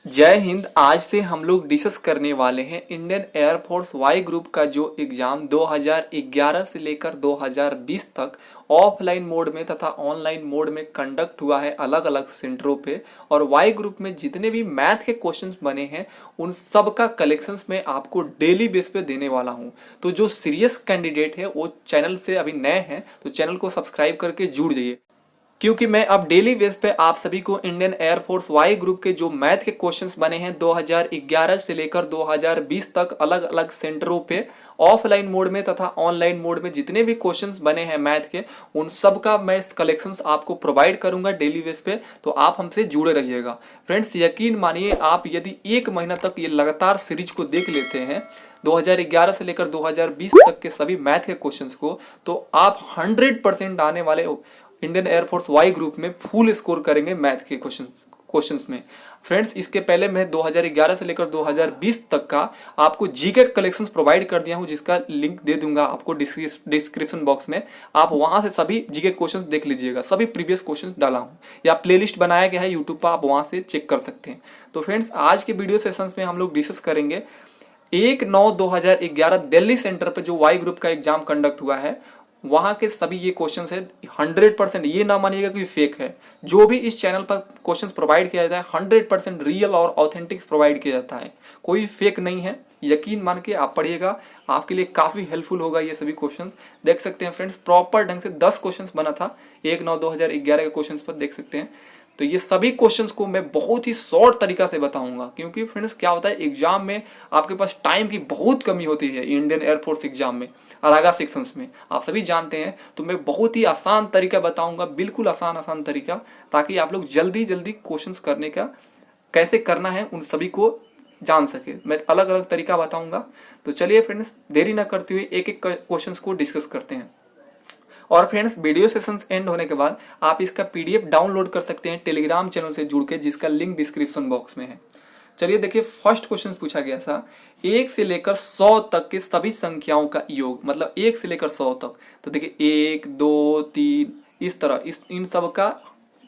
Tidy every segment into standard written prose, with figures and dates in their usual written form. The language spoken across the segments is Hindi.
जय हिंद। आज से हम लोग डिस्कस करने वाले हैं इंडियन एयरफोर्स वाई ग्रुप का जो एग्ज़ाम 2011 से लेकर 2020 तक ऑफलाइन मोड में तथा ऑनलाइन मोड में कंडक्ट हुआ है अलग अलग सेंटरों पे। और वाई ग्रुप में जितने भी मैथ के क्वेश्चंस बने हैं उन सब का कलेक्शंस में आपको डेली बेस पे देने वाला हूँ। तो जो सीरियस कैंडिडेट है वो चैनल से अभी नए हैं तो चैनल को सब्सक्राइब करके जुड़ जाइए, क्योंकि मैं अब डेली बेस पे आप सभी को इंडियन एयरफोर्स वाई ग्रुप के जो मैथ के क्वेश्चंस बने हैं 2011 से लेकर 2020 तक अलग अलग सेंटरों पे ऑफलाइन मोड में तथा ऑनलाइन मोड में जितने भी क्वेश्चंस बने हैं मैथ के उन सब का मैं कलेक्शंस आपको प्रोवाइड करूंगा डेली बेस पे। तो आप हमसे जुड़े रहिएगा फ्रेंड्स। यकीन मानिए, आप यदि एक महीना तक ये लगातार सीरीज को देख लेते हैं 2011 से लेकर 2020 तक के सभी मैथ के क्वेश्चंस को, तो आप 100% आने वाले इंडियन एयरफोर्स वाई ग्रुप में फुल स्कोर करेंगे मैथ के क्वेश्चंस में। फ्रेंड्स, इसके पहले मैं 2011 से लेकर 2020 तक का आपको जीके कलेक्शंस प्रोवाइड कर दिया हूं, जिसका लिंक दे दूंगा आपको डिस्क्रिप्शन बॉक्स में। आप वहां से सभी जीके क्वेश्चंस देख लीजिएगा, सभी प्रीवियस क्वेश्चंस डाला हूं या प्लेलिस्ट बनाया गया है यूट्यूब पर, आप वहां से चेक कर सकते हैं। तो फ्रेंड्स, आज के वीडियो सेशंस में हम लोग डिस्कस करेंगे 1/9/2011 दिल्ली सेंटर पर जो वाई ग्रुप का एग्जाम कंडक्ट हुआ है वहां के सभी ये क्वेश्चंस है 100%। ये ना मानिएगा कि फेक है। जो भी इस चैनल पर क्वेश्चंस प्रोवाइड किया जाता है 100% रियल और ऑथेंटिक प्रोवाइड किया जाता है, कोई फेक नहीं है। यकीन मान के आप पढ़िएगा, आपके लिए काफी हेल्पफुल होगा ये सभी क्वेश्चंस। देख सकते हैं फ्रेंड्स, प्रॉपर ढंग से 10 क्वेश्चंस बना था 1/9/2011 के क्वेश्चंस पर, देख सकते हैं। तो ये सभी क्वेश्चंस को मैं बहुत ही शॉर्ट तरीका से बताऊंगा, क्योंकि फ्रेंड्स क्या होता है, एग्जाम में आपके पास टाइम की बहुत कमी होती है इंडियन एयरफोर्स एग्जाम में, अरागा सेक्शंस में, आप सभी जानते हैं। तो मैं बहुत ही आसान तरीका बताऊंगा, बिल्कुल आसान तरीका, ताकि आप लोग जल्दी जल्दी क्वेश्चंस करने का कैसे करना है उन सभी को जान सके। मैं अलग अलग तरीका बताऊंगा। तो चलिए फ्रेंड्स, देरी ना करते हुए एक एक क्वेश्चंस को डिस्कस करते हैं। और फ्रेंड्स, वीडियो सेशंस एंड होने के बाद आप इसका पीडीएफ डाउनलोड कर सकते हैं टेलीग्राम चैनल से जुड़ के, जिसका लिंक डिस्क्रिप्शन बॉक्स में है। चलिए देखिए, फर्स्ट क्वेश्चन पूछा गया था 1 से लेकर 100 तक के सभी संख्याओं का योग, मतलब 1 से लेकर 100 तक। तो देखिए 1 2 3 इस तरह इन सब का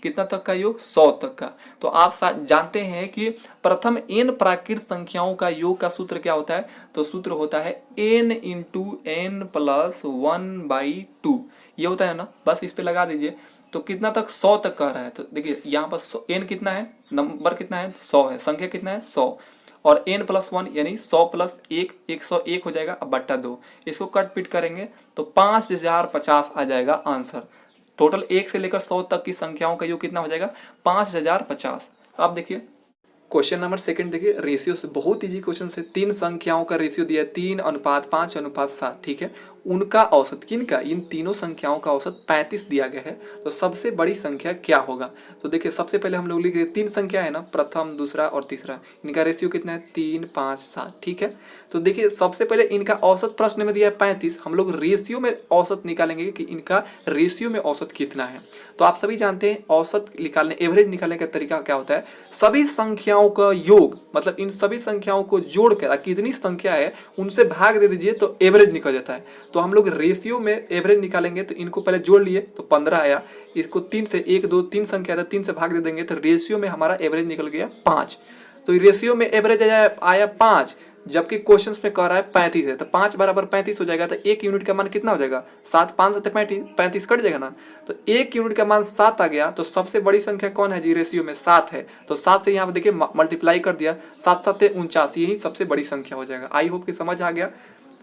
कितना तक का योग, 100 तक का। तो आप जानते हैं कि प्रथम n प्राकृत संख्याओं का योग का सूत्र क्या होता है। तो सूत्र होता है n इंटू n प्लस 1/2। ये होता है ना, बस इस पे लगा दीजिए। तो कितना तक, 100 तक कह रहा है। तो देखिए यहाँ पर n कितना है, नंबर कितना है, 100 है, संख्या कितना है 100, और n प्लस 1 यानी 100 प्लस 1 101 हो जाएगा, अब बट्टा 2। इसको कट पिट करेंगे तो 5050 आ जाएगा आंसर। टोटल 1 से लेकर 100 तक की संख्याओं का योग कितना हो जाएगा, 5050। अब देखिए क्वेश्चन नंबर सेकंड, देखिए रेशियो से बहुत इजी क्वेश्चन से। 3 संख्याओं का रेशियो दिया है 3:5:7, ठीक है। उनका औसत, किनका, इन तीनों संख्याओं का औसत 35 दिया गया है। तो सबसे बड़ी संख्या क्या होगा। तो देखिए सबसे पहले हम लोग लिखे 3 संख्या है ना, प्रथम दूसरा और तीसरा, इनका रेशियो कितना है 3:5:7, ठीक है। तो देखिए सबसे पहले इनका औसत प्रश्न में दिया है 35, हम लोग रेशियो में औसत निकालेंगे कि इनका रेशियो में औसत कितना है। तो आप सभी जानते हैं औसत निकालने, एवरेज निकालने का तरीका क्या होता है, सभी संख्याओं का योग, मतलब इन सभी संख्याओं को जोड़कर कितनी संख्या है उनसे भाग दे दीजिए तो एवरेज निकल जाता है। तो हम लोग रेशियो में एवरेज निकालेंगे, तो इनको पहले जोड़ लिए तो 15 आया, इसको 3 से 1 2 3 संख्या था, 3 से भाग दे देंगे तो रेशियो में हमारा एवरेज निकल गया 5। तो रेशियो में एवरेज आया 5, जबकि क्वेश्चंस में कह रहा है 35 है। तो 5 बराबर 35 हो जाएगा, तो 1 यूनिट का मान कितना हो जाएगा 7, 5 7 35 कट जाएगा ना। तो 1 यूनिट का मान 7 आ गया। तो सबसे बड़ी संख्या कौन है जी, रेशियो में 7 है। तो 7 से यहाँ पे देखिए मल्टीप्लाई कर दिया, 7 7 49, यही सबसे बड़ी संख्या हो जाएगा। आई होप कि समझ आ गया।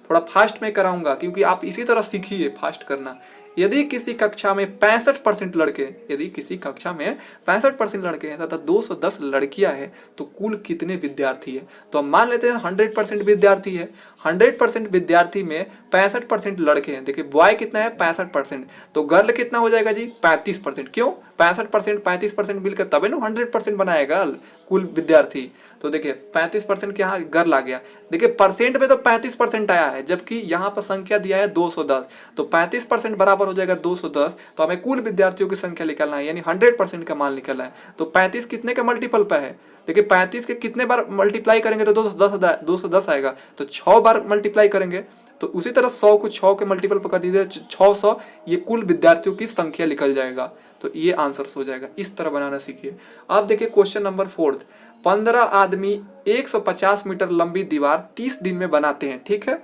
थोड़ा फास्ट में कराऊंगा क्योंकि आप इसी तरह सीखिए फास्ट करना। यदि किसी कक्षा में 65% लड़के, यदि किसी कक्षा में 65% लड़के हैं तथा 210 लड़कियां हैं तो कुल कितने विद्यार्थी है। तो हम मान लेते हैं 100% विद्यार्थी है। 100% विद्यार्थी में 65% लड़के हैं। देखिए बॉय कितना है 65%, तो गर्ल कितना हो जाएगा जी 35%। क्यों 65% 35% मिलकर तभी ना 100% बनाएगा कुल विद्यार्थी। तो देखिए 35% के यहाँ गर्ल आ गया। देखिए परसेंट में तो 35% आया है, जबकि यहाँ पर संख्या दिया है 210, तो 35% बराबर हो जाएगा 210। तो हमें कुल विद्यार्थियों की संख्या निकालना है, यानी 100% का मान निकालना है। तो 35 कितने का मल्टीपल पे है, देखिए 35 के कितने बार मल्टीप्लाई करेंगे तो 210 आएगा। तो 6 बार मल्टीप्लाई करेंगे। तो उसी तरह 100 को 6 के मल्टीपल पर कर दीजिए 600, ये कुल विद्यार्थियों की संख्या निकल जाएगा। तो ये आंसर हो जाएगा। इस तरह बनाना सीखिए। अब देखिए क्वेश्चन नंबर 4, 15 आदमी 150 मीटर लंबी दीवार 30 दिन में बनाते हैं, ठीक है।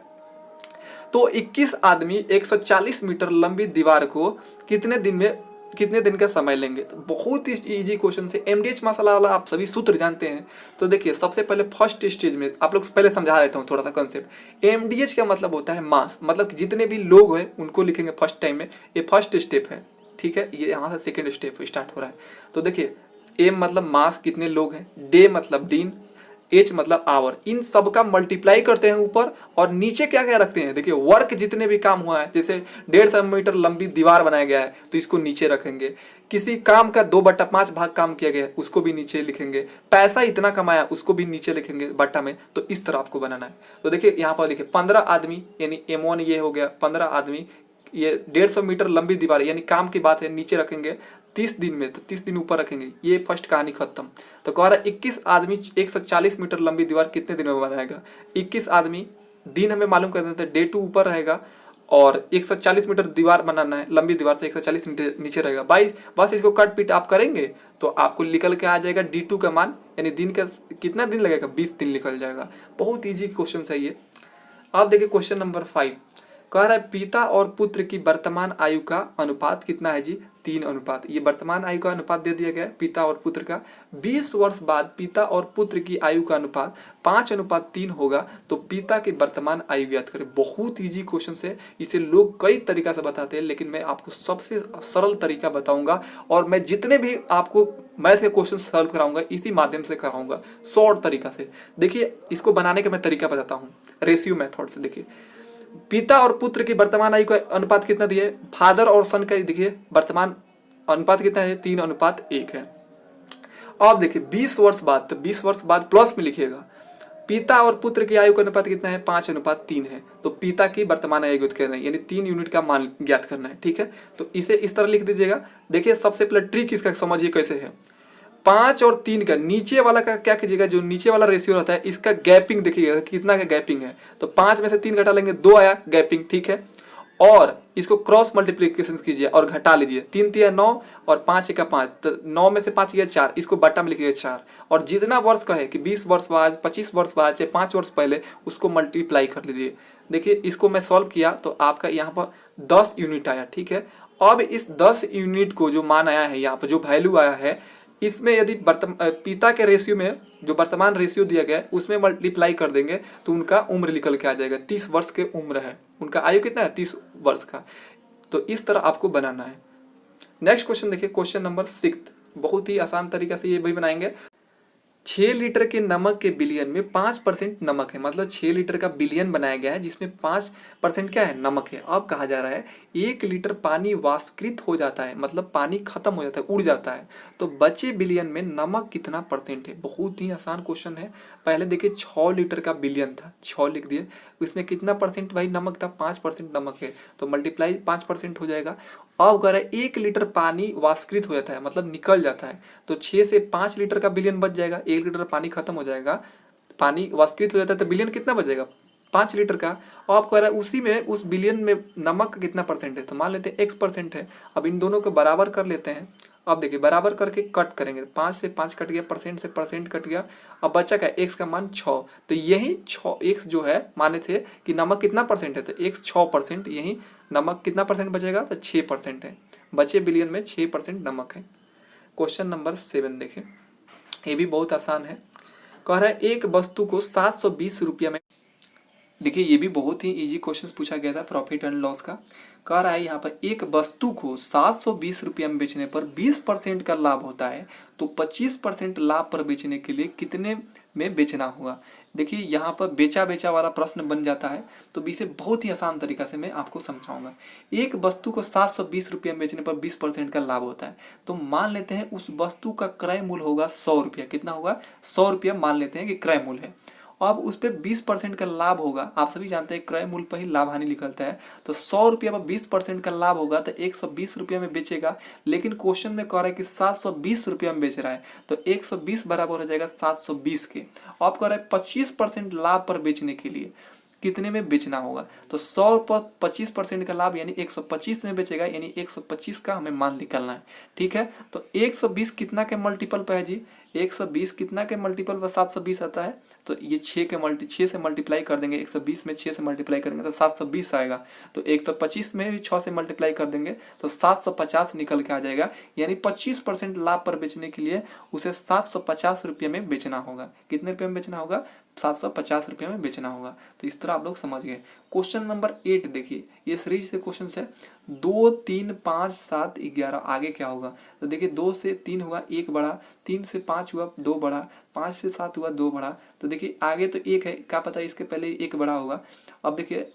तो 21 आदमी 140 मीटर लंबी दीवार को कितने दिन का समय लेंगे। तो बहुत ही इजी क्वेश्चन से एमडीएच मसाला वाला आप सभी सूत्र जानते हैं। तो देखिए सबसे पहले फर्स्ट स्टेज में आप लोग पहले समझा देता हूँ थोड़ा सा कंसेप्ट। एमडीएच का मतलब होता है मास, मतलब जितने भी लोग हैं उनको लिखेंगे फर्स्ट टाइम में। ये फर्स्ट स्टेप है, ठीक है। ये यहाँ से सेकेंड स्टेप स्टार्ट हो रहा है। तो देखिए एम मतलब मास, कितने लोग हैं, डे मतलब दिन, एच मतलब आवर, इन सब का मल्टीप्लाई करते हैं ऊपर, और नीचे क्या क्या रखते हैं। देखिए वर्क जितने भी काम हुआ है, जैसे 150 मीटर लंबी दीवार बनाया गया है तो इसको नीचे रखेंगे। किसी काम का 2/5 भाग काम किया गया है उसको भी नीचे लिखेंगे। पैसा इतना कमाया उसको भी नीचे लिखेंगे बट्टा में। तो इस तरह आपको बनाना है। तो देखिए यहाँ पर देखिए 15 आदमी यानी M1 ये हो गया, 15 आदमी, ये 150 मीटर लंबी दीवार यानी काम की बात है, नीचे रखेंगे 30 दिन में, तो 30 दिन ऊपर रखेंगे। ये फर्स्ट कहानी खत्म। तो कह रहा है 21 आदमी 140 मीटर लंबी दीवार कितने दिन में बनाएगा। 21 आदमी, दिन हमें मालूम कर देते हैं, डे 2 ऊपर रहेगा और 140 मीटर दीवार बनाना है, लंबी दीवार से 140 मीटर नीचे रहेगा। भाई बस इसको कट पीट आप करेंगे तो आपको निकल के आ जाएगा D2 का मान, यानी दिन का कितना दिन लगेगा, 20 दिन निकल जाएगा। बहुत ईजी क्वेश्चन है ये। अब देखिए क्वेश्चन नंबर 5 कह रहा है पिता और पुत्र की वर्तमान आयु का अनुपात कितना है जी, 3 अनुपात। ये वर्तमान आयु का अनुपात दे दिया गया है पिता और पुत्र का। 20 वर्ष बाद पिता और पुत्र की आयु का अनुपात 5:3 होगा। तो पिता की वर्तमान आयु ज्ञात करें। बहुत इजी क्वेश्चन है, इसे लोग कई तरीका से बताते हैं, लेकिन मैं आपको सबसे सरल तरीका बताऊंगा। और मैं जितने भी आपको मैथ के क्वेश्चन सॉल्व कराऊंगा इसी माध्यम से कराऊंगा, शॉर्ट तरीका से। देखिए इसको बनाने का मैं तरीका बताता हूँ रेशियो मेथड से। देखिए पिता और पुत्र की वर्तमान आयु का अनुपात कितना दिया है, फादर और सन का देखिए वर्तमान अनुपात कितना है, 3:1 है। अब देखिए 20 वर्ष बाद, तो 20 वर्ष बाद प्लस में लिखिएगा। पिता और पुत्र की आयु का अनुपात कितना है, 5:3 है। तो पिता की वर्तमान आयु ज्ञात करना है, यानी 3 यूनिट का मान ज्ञात करना है, ठीक है। तो इसे इस तरह लिख दीजिएगा। देखिए सबसे पहले ट्रिक इसका समझिए कैसे है। 5 और 3 का नीचे वाला का क्या कीजिएगा, जो नीचे वाला रेशियो रहता है इसका गैपिंग देखिएगा कितना का गैपिंग है। तो 5 में से 3 घटा लेंगे, 2 आया गैपिंग, ठीक है। और इसको क्रॉस मल्टीप्लिकेशन कीजिए और घटा लीजिए। 3 तिया 9 और 5 एका 5, तो 9 में से 5 गया 4, इसको बट्टा में लिखिएगा 4। और जितना वर्ष का है कि 20 वर्ष बाद, 25 वर्ष बाद, चाहे 5 वर्ष पहले, उसको मल्टीप्लाई कर लीजिए। देखिए इसको मैं सॉल्व किया तो आपका यहाँ पर 10 यूनिट आया, ठीक है। अब इस 10 यूनिट को जो मान आया है, यहाँ पर जो वैल्यू आया है, इसमें यदि पिता के रेशियो में जो वर्तमान रेशियो दिया गया है उसमें मल्टीप्लाई कर देंगे तो उनका उम्र निकल के आ जाएगा। 30 वर्ष के उम्र है, उनका आयु कितना है, 30 वर्ष का। तो इस तरह आपको बनाना है। नेक्स्ट क्वेश्चन देखिए, क्वेश्चन नंबर 6। बहुत ही आसान तरीका से ये भी बनाएंगे। 6 लीटर के नमक के बिलियन में 5% नमक है, मतलब 6 लीटर का बिलियन बनाया गया है जिसमें 5% क्या है, नमक है। अब कहा जा रहा है 1 लीटर पानी वाष्पीकृत हो जाता है, मतलब पानी खत्म हो जाता है, उड़ जाता है, तो बचे बिलियन में नमक कितना परसेंट है। बहुत ही आसान क्वेश्चन है। पहले देखिए 6 लीटर का बिलियन था, 6 लिख दिए, इसमें कितना परसेंट भाई नमक था, 5% नमक है, तो मल्टीप्लाई 5% हो जाएगा। अब कह रहा है 1 लीटर पानी वाष्पीकृत हो जाता है, मतलब निकल जाता है, तो 6 से 5 लीटर का बिलियन बच जाएगा। 1 लीटर पानी खत्म हो जाएगा, पानी वाष्पीकृत हो जाता है, तो बिलियन कितना बचेगा, 5 लीटर का। और आप कह रहा है उसी में उस बिलियन में नमक का कितना परसेंट है, तो मान लेते हैं X% है। अब इन दोनों को बराबर कर लेते हैं। अब देखिए बराबर करके कट करेंगे, 5 से 5 कट गया, परसेंट से परसेंट कट गया। अब बचा क्या, x का मान 6। तो यही 6 x जो है माने थे कि नमक कितना परसेंट है, तो x 6%, यही नमक कितना परसेंट बचेगा, तो 6% है। बचे बिलियन में 6% नमक है। क्वेश्चन नंबर 7 देखें, ये भी बहुत आसान है। कह रहा है एक वस्तु को 720 रुपया में, देखिए ये भी बहुत ही इजी क्वेश्चन पूछा गया था प्रॉफिट एंड लॉस का। कह रहा है यहाँ पर एक वस्तु को 720 रुपया में बेचने पर 20% का लाभ होता है, तो 25% लाभ पर बेचने के लिए कितने में बेचना होगा। देखिए यहाँ पर बेचा बेचा वाला प्रश्न बन जाता है, तो इसे बहुत ही आसान तरीका से मैं आपको समझाऊंगा। एक वस्तु को 720 रुपया में बेचने पर 20% का लाभ होता है, तो मान लेते हैं उस वस्तु का क्रय मूल्य होगा 100 रुपया। कितना होगा, 100 रुपया मान लेते हैं कि क्रय मूल्य है। अब उस पर 20% का लाभ होगा। आप सभी जानते हैं क्रय मूल्य पर ही लाभ हानि निकलता है, तो 100 रुपया पर 20% का लाभ होगा तो 120 रुपया में बेचेगा। लेकिन क्वेश्चन में कह रहा है कि 720 रुपया में बेच रहा है, तो 120 बराबर हो जाएगा 720 के। अब कह रहा है 25% लाभ पर बेचने के लिए कितने में बेचना होगा, तो 100 पर 25% का लाभ यानी 125 में बेचेगा, यानी 125 का हमें मान निकालना है, ठीक है। तो 120 कितना के मल्टीपल पे है जी, 120 कितना के मल्टीपल पर 720 आता है, तो ये 6 से मल्टीप्लाई कर देंगे, 120 में 6 से मल्टीप्लाई करेंगे तो 720 आएगा। तो 125 में भी 6 से मल्टीप्लाई कर देंगे तो 750 निकल के आ जाएगा। यानी 25% लाभ पर बेचने के लिए उसे 750 रुपये में बेचना होगा। कितने रुपये में बेचना होगा? 750 रुपये में बेचना होगा। तो इस तरह आप लोग समझ गए। क्वेश्चन नंबर 8 देखिए, ये सीरीज से क्वेश्चन है। 2, 3, 5, 7, 11 आगे क्या होगा? तो देखिए 2 से 3 हुआ 1 बढ़ा, 3 से 5 हुआ 2 बढ़ा, 5 से 7 हुआ 2 बढ़ा। तो देखिए आगे तो 1 है, क्या पता इसके पहले 1 बढ़ा होगा। अब देखिए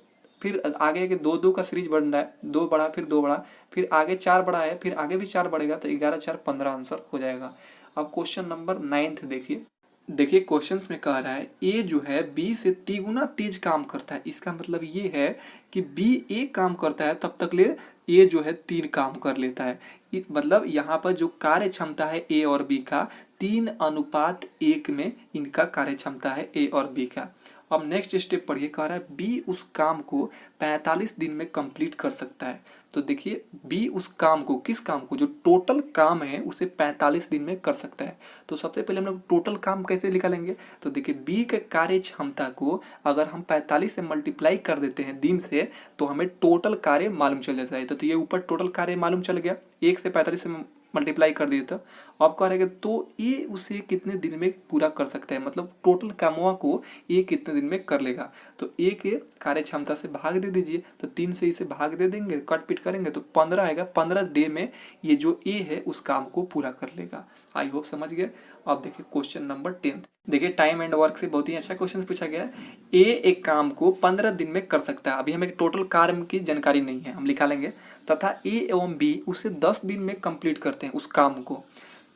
फिर आगे के 2 2 का सीरीज बढ़ रहा है, 2 बढ़ा फिर 2 बढ़ा, फिर आगे 4 बढ़ा है, फिर आगे भी 4 बढ़ेगा, तो 11 4 15 आंसर हो जाएगा। अब क्वेश्चन नंबर 9 देखिए क्वेश्चंस में कह रहा है ए जो है बी से तिगुना तेज काम करता है। इसका मतलब ये है कि बी एक काम करता है तब तक ले ए जो है 3 काम कर लेता है। मतलब यहाँ पर जो कार्य क्षमता है ए और बी का 3:1 में इनका कार्य क्षमता है ए और बी का। अब नेक्स्ट स्टेप पढ़िए, कह रहा है बी उस काम को 45 दिन में कंप्लीट कर सकता है। तो देखिए बी उस काम को, किस काम को, जो टोटल काम है उसे 45 दिन में कर सकता है। तो सबसे पहले हम लोग टोटल काम कैसे निकालेंगे? तो देखिए बी के कार्य क्षमता को अगर हम 45 से मल्टीप्लाई कर देते हैं दिन से, तो हमें टोटल कार्य मालूम चल जाता है। तो ये ऊपर टोटल कार्य मालूम चल गया, 1 से 45 से मल्टीप्लाई कर दिए। तो अब कह रहे हैं तो ये उसे कितने दिन में पूरा कर सकता है, मतलब टोटल कामों को ये कितने दिन में कर लेगा। तो ए के कार्य क्षमता से भाग दे दीजिए, तो 3 से इसे भाग दे देंगे, कट पिट करेंगे तो 15 आएगा। 15 डे में ये जो ए है उस काम को पूरा कर लेगा। आई होप समझ गए। अब देखिए क्वेश्चन नंबर 10, देखिए टाइम एंड वर्क से बहुत ही अच्छा क्वेश्चन पूछा गया है। ए एक काम को 15 दिन में कर सकता है। अभी हमें टोटल कार्य की जानकारी नहीं है, हम लिखा लेंगे। तथा ए एवं बी उसे 10 दिन में कंप्लीट करते हैं उस काम को,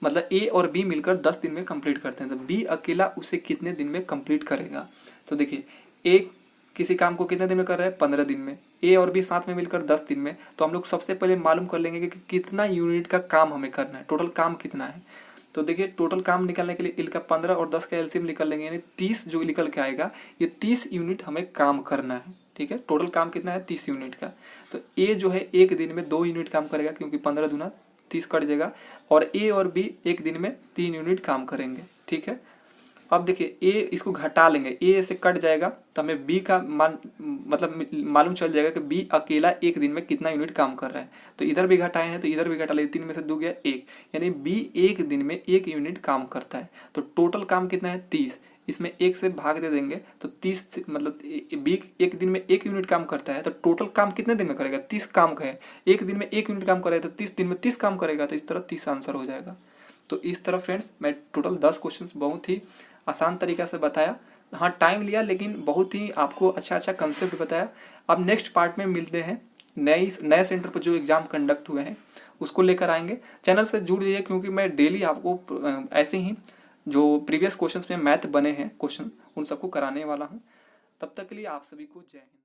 मतलब ए और बी मिलकर 10 दिन में कंप्लीट करते हैं। तो बी अकेला उसे कितने दिन में कंप्लीट करेगा? तो देखिए ए किसी काम को कितने दिन में कर रहा है? 15 दिन में। ए और बी साथ में मिलकर 10 दिन में। तो हम लोग सबसे पहले मालूम कर लेंगे कि कितना यूनिट का काम हमें करना है, टोटल काम कितना है। तो देखिए टोटल काम निकालने के लिए इनका 15 और 10 का एलसीएम निकल लेंगे, यानी 30 जो निकल के आएगा, ये 30 यूनिट हमें काम करना है। ठीक है, टोटल काम कितना है? 30 यूनिट का। तो ए जो है एक दिन में 2 यूनिट काम करेगा, क्योंकि 15 दूना 30 कट जाएगा, और ए और बी एक दिन में 3 यूनिट काम करेंगे। ठीक है, अब देखिए ए इसको घटा लेंगे, ए से कट जाएगा तो हमें बी का मतलब मालूम चल जाएगा कि बी अकेला एक दिन में कितना यूनिट काम कर रहा है। तो इधर भी घटाए हैं तो इधर भी घटा ले, 3 में से 2 गया 1, यानी बी एक दिन में 1 यूनिट काम करता है। तो टोटल काम कितना है? 30, इसमें 1 से भाग दे देंगे तो 30, मतलब बी एक दिन में 1 यूनिट काम करता है। तो टोटल काम कितने दिन में करेगा? 30 काम का है, एक दिन में 1 यूनिट काम करेगा तो 30 दिन में 30 काम करेगा। तो इस तरह 30 आंसर हो जाएगा। तो इस तरह फ्रेंड्स मैं टोटल 10 क्वेश्चन बहुत ही आसान तरीका से बताया। हाँ टाइम लिया, लेकिन बहुत ही आपको अच्छा अच्छा कंसेप्ट बताया। अब नेक्स्ट पार्ट में मिलते हैं, नए सेंटर पर जो एग्ज़ाम कंडक्ट हुए हैं उसको लेकर आएंगे। चैनल से जुड़ जाइए, क्योंकि मैं डेली आपको ऐसे ही जो प्रीवियस क्वेश्चंस में मैथ बने हैं क्वेश्चन, उन सबको कराने वाला हूँ। तब तक के लिए आप सभी को जय हिंद।